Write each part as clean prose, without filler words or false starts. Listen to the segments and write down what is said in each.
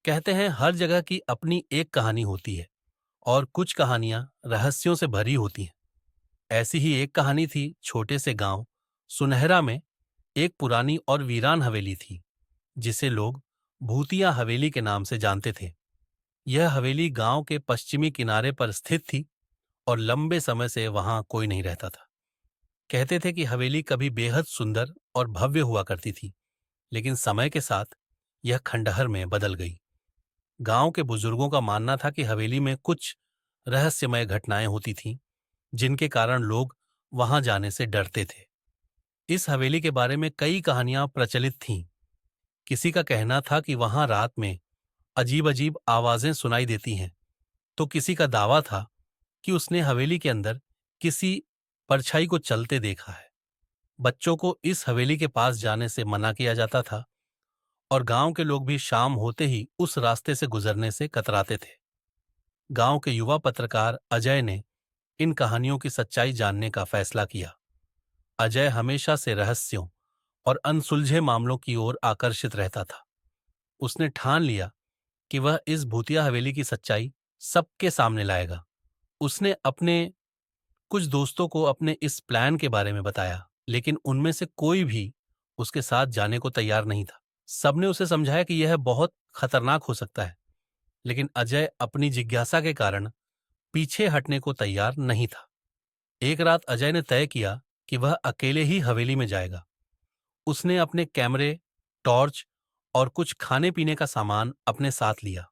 कहते हैं हर जगह की अपनी एक कहानी होती है और कुछ कहानियां रहस्यों से भरी होती हैं। ऐसी ही एक कहानी थी छोटे से गांव सुनहरा में। एक पुरानी और वीरान हवेली थी जिसे लोग भूतिया हवेली के नाम से जानते थे। यह हवेली गांव के पश्चिमी किनारे पर स्थित थी और लंबे समय से वहां कोई नहीं रहता था। कहते थे कि हवेली कभी बेहद सुंदर और भव्य हुआ करती थी, लेकिन समय के साथ यह खंडहर में बदल गई। गांव के बुजुर्गों का मानना था कि हवेली में कुछ रहस्यमय घटनाएं होती थीं, जिनके कारण लोग वहां जाने से डरते थे। इस हवेली के बारे में कई कहानियां प्रचलित थीं। किसी का कहना था कि वहां रात में अजीब अजीब आवाजें सुनाई देती हैं, तो किसी का दावा था कि उसने हवेली के अंदर किसी परछाई को चलते देखा है। बच्चों को इस हवेली के पास जाने से मना किया जाता था और गांव के लोग भी शाम होते ही उस रास्ते से गुजरने से कतराते थे। गांव के युवा पत्रकार अजय ने इन कहानियों की सच्चाई जानने का फैसला किया। अजय हमेशा से रहस्यों और अनसुलझे मामलों की ओर आकर्षित रहता था। उसने ठान लिया कि वह इस भूतिया हवेली की सच्चाई सबके सामने लाएगा। उसने अपने कुछ दोस्तों को अपने इस प्लान के बारे में बताया, लेकिन उनमें से कोई भी उसके साथ जाने को तैयार नहीं था। सबने उसे समझाया कि यह बहुत खतरनाक हो सकता है, लेकिन अजय अपनी जिज्ञासा के कारण पीछे हटने को तैयार नहीं था। एक रात अजय ने तय किया कि वह अकेले ही हवेली में जाएगा। उसने अपने कैमरे, टॉर्च और कुछ खाने पीने का सामान अपने साथ लिया।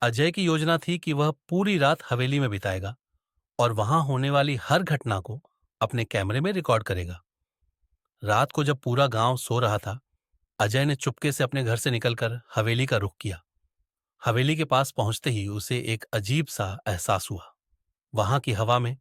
अजय की योजना थी कि वह पूरी रात हवेली में बिताएगा और वहां होने वाली हर घटना को अपने कैमरे में रिकॉर्ड करेगा। रात को जब पूरा गांव सो रहा था, अजय ने चुपके से अपने घर से निकलकर हवेली का रुख किया। हवेली के पास पहुंचते ही उसे एक अजीब सा एहसास हुआ। वहां की हवा में